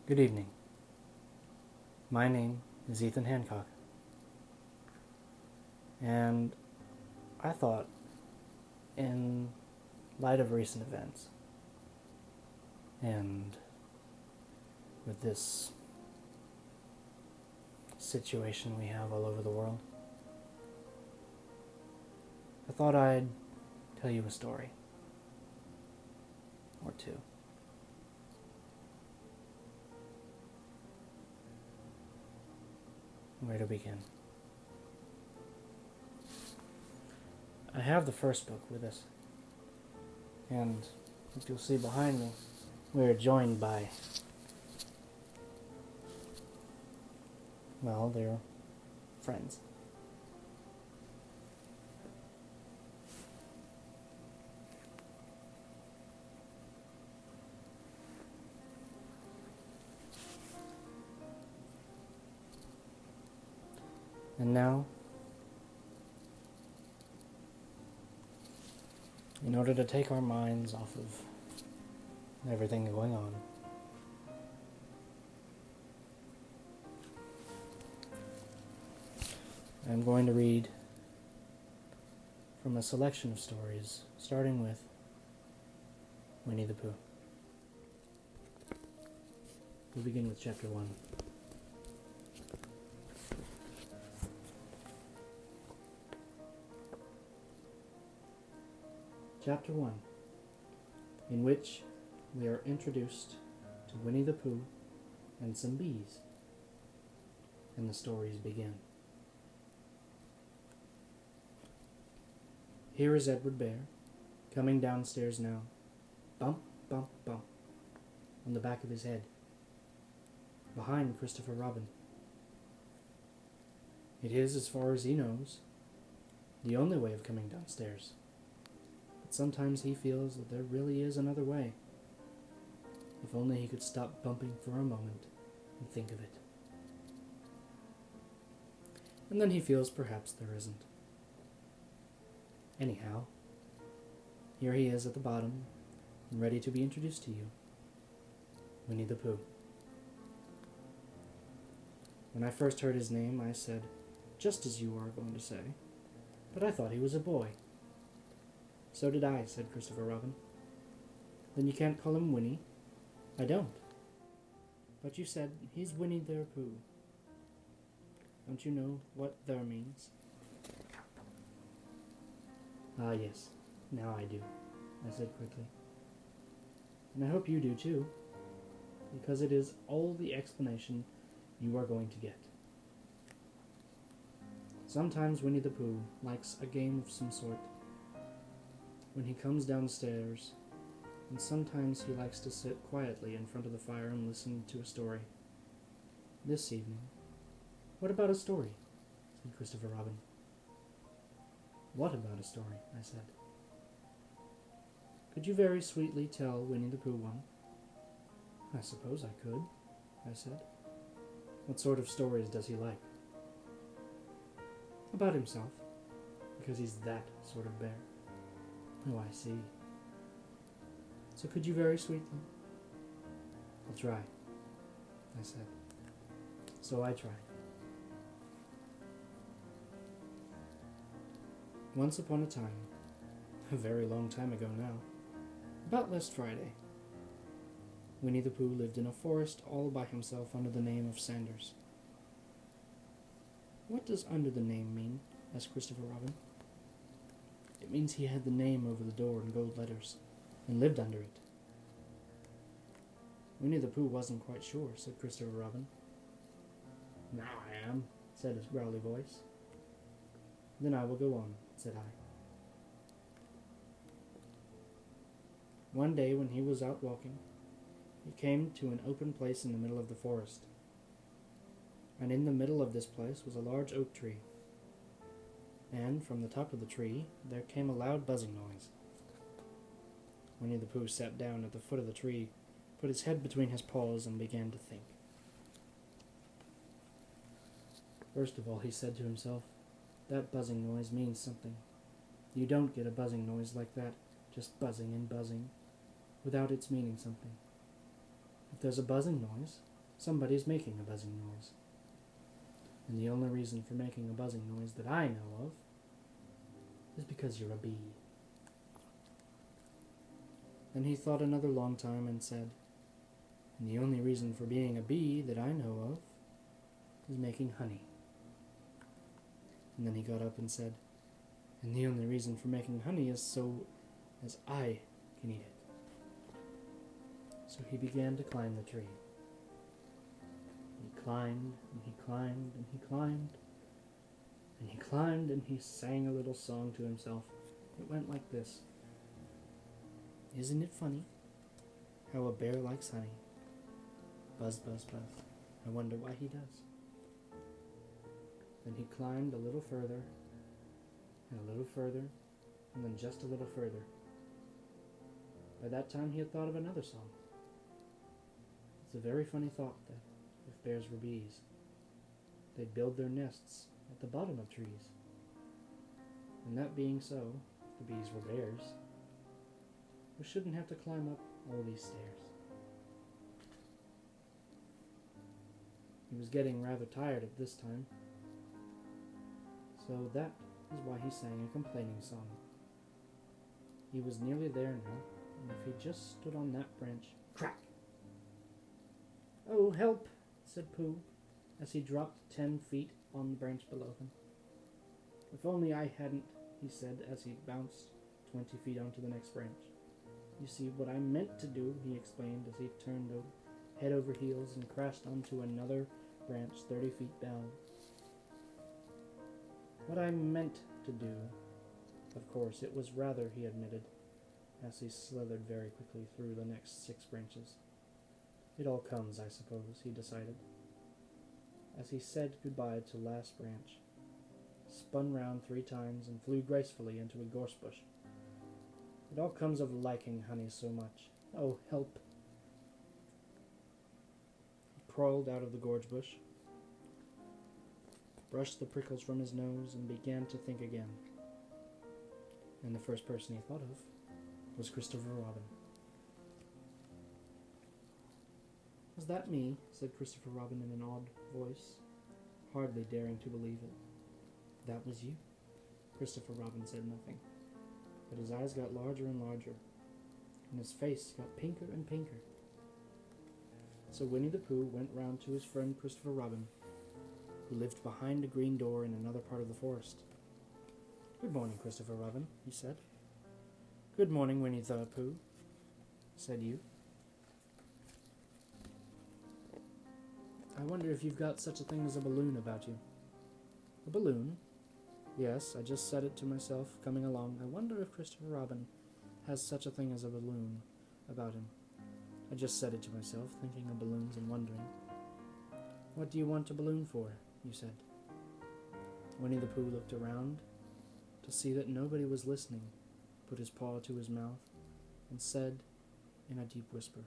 Good evening. My name is Ethan Hancock, and I thought, in light of recent events, and with this situation we have all over the world, I thought I'd tell you a story or two. Where to begin? I have the first book with us, and as you'll see behind me, we're joined by, well, they're friends. And now, in order to take our minds off of everything going on, I'm going to read from a selection of stories, starting with Winnie the Pooh. We'll begin with chapter 1. Chapter 1, in which we are introduced to Winnie the Pooh and some bees, and the stories begin. Here is Edward Bear, coming downstairs now, bump, bump, bump, on the back of his head, behind Christopher Robin. It is, as far as he knows, the only way of coming downstairs. But sometimes he feels that there really is another way. If only he could stop bumping for a moment and think of it. And then he feels perhaps there isn't. Anyhow, here he is at the bottom, and ready to be introduced to you. Winnie the Pooh. When I first heard his name, I said, just as you are going to say, but I thought he was a boy. So did I, said Christopher Robin. Then you can't call him Winnie? I don't. But you said he's Winnie the Pooh. Don't you know what "there" means? Ah, yes, now I do, I said quickly. And I hope you do too, because it is all the explanation you are going to get. Sometimes Winnie the Pooh likes a game of some sort when he comes downstairs, and sometimes he likes to sit quietly in front of the fire and listen to a story. This evening, what about a story? Said Christopher Robin. What about a story? I said. Could you very sweetly tell Winnie the Pooh one? I suppose I could, I said. What sort of stories does he like? About himself, because he's that sort of bear. Oh, I see. So could you very sweetly? I'll try, I said. So I tried. Once upon a time, a very long time ago now, about last Friday, Winnie the Pooh lived in a forest all by himself under the name of Sanders. What does under the name mean? Asked Christopher Robin. It means he had the name over the door in gold letters, and lived under it. Winnie the Pooh wasn't quite sure, said Christopher Robin. Now I am, said his growly voice. Then I will go on, said I. One day when he was out walking, he came to an open place in the middle of the forest. And in the middle of this place was a large oak tree. And from the top of the tree there came a loud buzzing noise. Winnie the Pooh sat down at the foot of the tree, put his head between his paws, and began to think. First of all, he said to himself, that buzzing noise means something. You don't get a buzzing noise like that, just buzzing and buzzing, without its meaning something. If there's a buzzing noise, Somebody's making a buzzing noise. And the only reason for making a buzzing noise that I know of is because you're a bee. Then he thought another long time and said, and the only reason for being a bee that I know of is making honey. And then he got up and said, and the only reason for making honey is so as I can eat it. So he began to climb the tree. He climbed, and he climbed, and he climbed, and he climbed, and he sang a little song to himself. It went like this. Isn't it funny how a bear likes honey? Buzz, buzz, buzz. I wonder why he does. Then he climbed a little further, and a little further, and then just a little further. By that time he had thought of another song. It's a very funny thought that if bears were bees, they'd build their nests at the bottom of trees. And that being so, if the bees were bears, we shouldn't have to climb up all these stairs. He was getting rather tired at this time, so that is why he sang a complaining song. He was nearly there now, and if he just stood on that branch, crack! Oh, help! Said Pooh, as he dropped 10 feet on the branch below him. If only I hadn't, he said as he bounced 20 feet onto the next branch. You see, what I meant to do, he explained as he turned head over heels and crashed onto another branch 30 feet down. What I meant to do, of course, it was rather, he admitted, as he slithered very quickly through the next 6 branches. It all comes, I suppose, he decided, as he said goodbye to last branch, spun round 3 times and flew gracefully into a gorse bush. It all comes of liking honey so much. Oh, help! He crawled out of the gorge bush, brushed the prickles from his nose, and began to think again. And the first person he thought of was Christopher Robin. Was that me? Said Christopher Robin in an odd voice, hardly daring to believe it. That was you? Christopher Robin said nothing, but his eyes got larger and larger, and his face got pinker and pinker. So Winnie the Pooh went round to his friend Christopher Robin, who lived behind a green door in another part of the forest. Good morning, Christopher Robin, he said. Good morning, Winnie the Pooh, said you. I wonder if you've got such a thing as a balloon about you. A balloon? Yes, I just said it to myself coming along. I wonder if Christopher Robin has such a thing as a balloon about him. I just said it to myself, thinking of balloons and wondering. What do you want a balloon for? You said. Winnie the Pooh looked around to see that nobody was listening, put his paw to his mouth, and said in a deep whisper,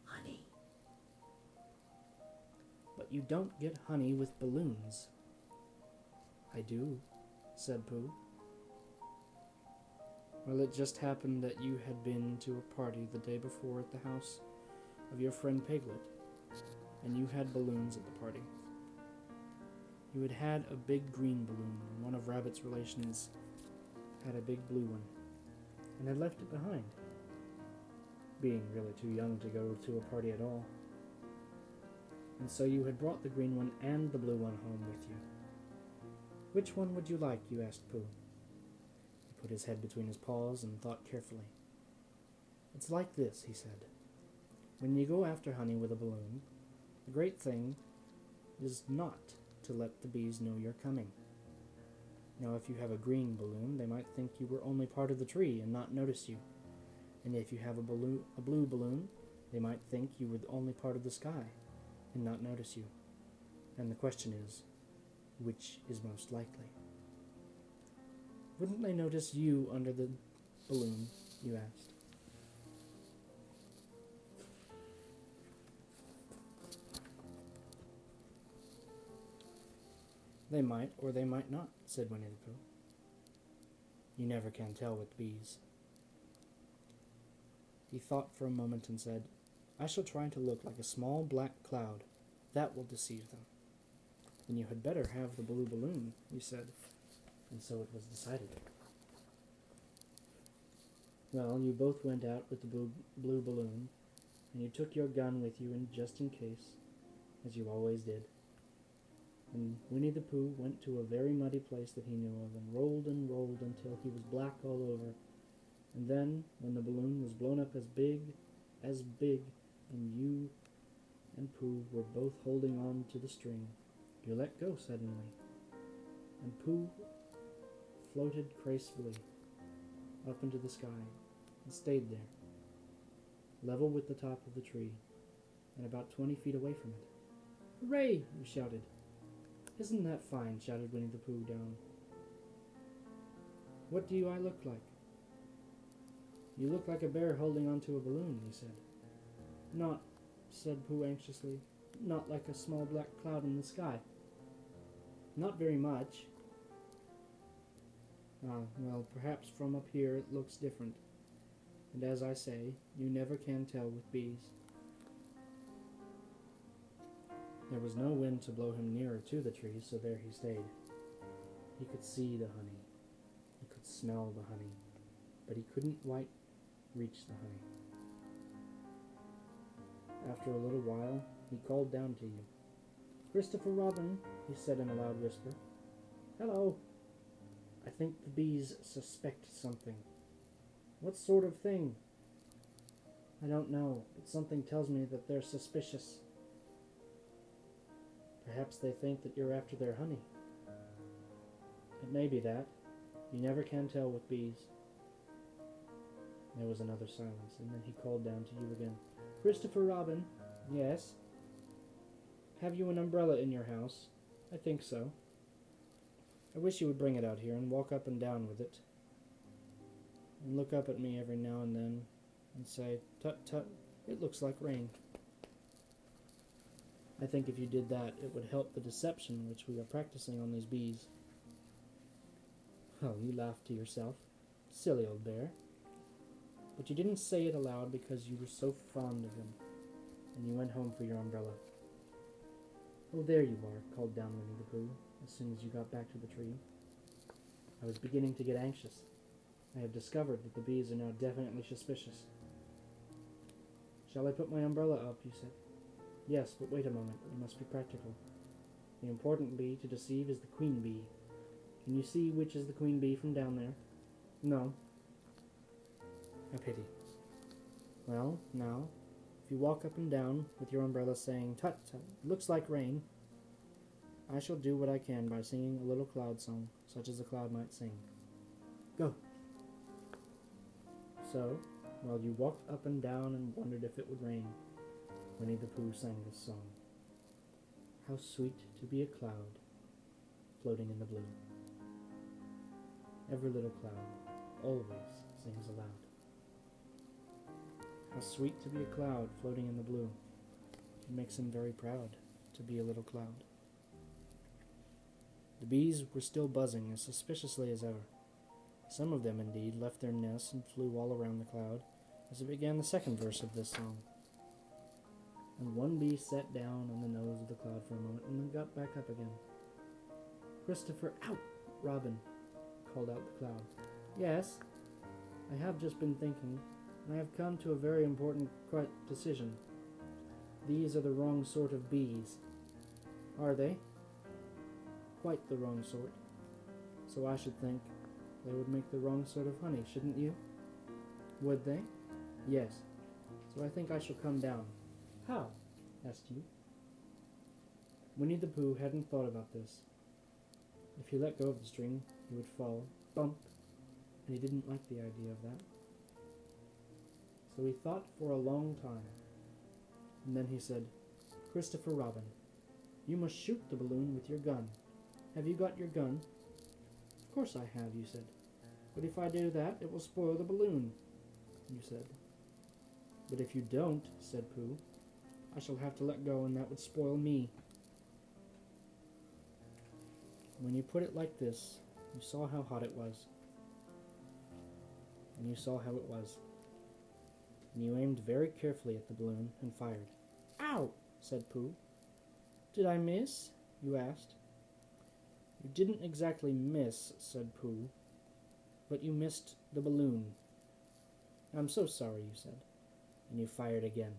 Honey. But you don't get honey with balloons. I do, said Pooh. Well, it just happened that you had been to a party the day before at the house of your friend Piglet, and you had balloons at the party. You had had a big green balloon, and one of Rabbit's relations had a big blue one, and had left it behind, being really too young to go to a party at all. And so you had brought the green one and the blue one home with you. Which one would you like? You asked Pooh. He put his head between his paws and thought carefully. It's like this, he said. When you go after honey with a balloon, the great thing is not to let the bees know you're coming. Now, if you have a green balloon, they might think you were only part of the tree and not notice you. And if you have a blue balloon, they might think you were the only part of the sky and not notice you. And the question is, which is most likely? Wouldn't they notice you under the balloon, you asked? They might, or they might not, said Winnie the Pooh. You never can tell with bees. He thought for a moment and said, I shall try to look like a small black cloud. That will deceive them. Then you had better have the blue balloon, he said, and so it was decided. Well, you both went out with the blue balloon, and you took your gun with you just in case, as you always did. And Winnie the Pooh went to a very muddy place that he knew of, and rolled until he was black all over. And then, when the balloon was blown up as big, and you and Pooh were both holding on to the string, you let go suddenly, and Pooh floated gracefully up into the sky and stayed there, level with the top of the tree, and about 20 feet away from it. "Hooray!" you shouted. "Isn't that fine?" shouted Winnie the Pooh down. "What do I look like?" "You look like a bear holding onto a balloon," he said. "Not," said Pooh anxiously, "not like a small black cloud in the sky." "Not very much." "Ah, well, perhaps from up here it looks different. And as I say, you never can tell with bees." There was no wind to blow him nearer to the tree, so there he stayed. He could see the honey. He could smell the honey, but he couldn't quite reach the honey. After a little while, he called down to you. "Christopher Robin," he said in a loud whisper. "Hello." "I think the bees suspect something." "What sort of thing?" "I don't know, but something tells me that they're suspicious." "Perhaps they think that you're after their honey." "It may be that. You never can tell with bees." There was another silence, and then he called down to you again. "Christopher Robin." "Yes." "Have you an umbrella in your house?" "I think so." "I wish you would bring it out here and walk up and down with it, and look up at me every now and then and say, 'Tut, tut, it looks like rain.' I think if you did that, it would help the deception which we are practicing on these bees." Oh, you laughed to yourself. Silly old bear. But you didn't say it aloud because you were so fond of him, and you went home for your umbrella. "Oh, there you are," called down Winnie the Pooh, as soon as you got back to the tree. "I was beginning to get anxious. I have discovered that the bees are now definitely suspicious." "Shall I put my umbrella up?" you said. "Yes, but wait a moment. We must be practical. The important bee to deceive is the queen bee. Can you see which is the queen bee from down there?" "No." "A pity. Well, now, if you walk up and down with your umbrella saying, 'Tut, tut, looks like rain,' I shall do what I can by singing a little cloud song, such as a cloud might sing. Go." So, while you walked up and down and wondered if it would rain, Winnie the Pooh sang this song. "How sweet to be a cloud floating in the blue." Every little cloud always sings aloud. How sweet to be a cloud floating in the blue. It makes him very proud to be a little cloud. The bees were still buzzing as suspiciously as ever. Some of them, indeed, left their nests and flew all around the cloud as it began the second verse of this song. And one bee sat down on the nose of the cloud for a moment and then got back up again. "Christopher, out, Robin," called out the cloud. "Yes, I have just been thinking, and I have come to a very important decision. These are the wrong sort of bees." "Are they?" "Quite the wrong sort. So I should think they would make the wrong sort of honey, shouldn't you?" "Would they?" "Yes. So I think I shall come down." "How?" asked you. Winnie the Pooh hadn't thought about this. If he let go of the string, he would fall, bump, and he didn't like the idea of that. So he thought for a long time, and then he said, "Christopher Robin, you must shoot the balloon with your gun. Have you got your gun?" "Of course I have," you said. "But if I do that, it will spoil the balloon," you said. "But if you don't," said Pooh, "I shall have to let go, and that would spoil me." When you put it like this, you saw how hot it was. And you saw how it was. and you aimed very carefully at the balloon and fired. "Ow!" said Pooh. "Did I miss?" you asked. "You didn't exactly miss," said Pooh, "but you missed the balloon." "I'm so sorry," you said, and you fired again,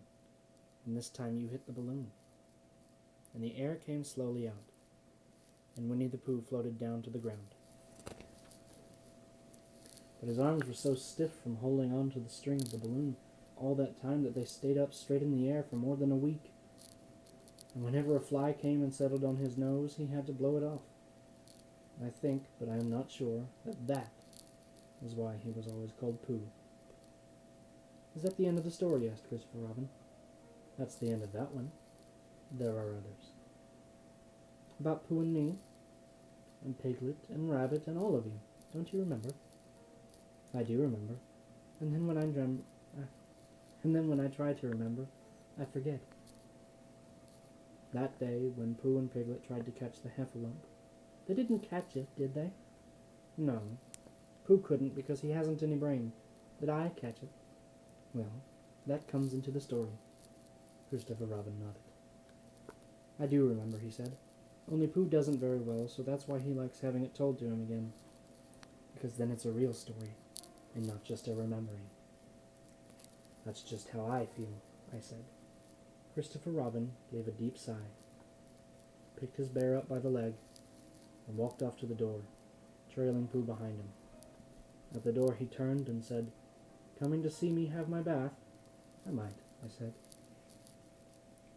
and this time you hit the balloon, and the air came slowly out, and Winnie the Pooh floated down to the ground. But his arms were so stiff from holding on to the string of the balloon all that time that they stayed up straight in the air for more than a week, and whenever a fly came and settled on his nose, he had to blow it off. I think, but I am not sure, that is why he was always called Pooh. "Is that the end of the story?" asked Christopher Robin. "That's the end of that one. There are others." "About Pooh and me, and Piglet and Rabbit and all of you. Don't you remember?" "I do remember. And then when I try to remember, I forget." That day, when Pooh and Piglet tried to catch the heffalump, they didn't catch it, did they? "No. Pooh couldn't because he hasn't any brain. Did I catch it?" "Well, that comes into the story." Christopher Robin nodded. "I do remember," he said. "Only Pooh doesn't very well, so that's why he likes having it told to him again. Because then it's a real story, and not just a remembering." "That's just how I feel," I said. Christopher Robin gave a deep sigh, picked his bear up by the leg, and walked off to the door, trailing Pooh behind him. At the door he turned and said, "Coming to see me have my bath?" "I might," I said.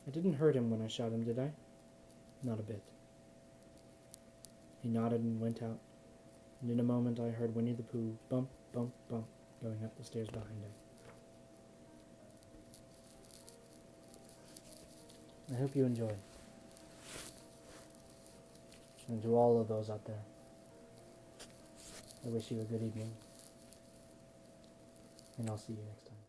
"I didn't hurt him when I shot him, did I?" "Not a bit." He nodded and went out, and in a moment I heard Winnie the Pooh bump, bump, bump, going up the stairs behind him. I hope you enjoyed. And to all of those out there, I wish you a good evening, and I'll see you next time.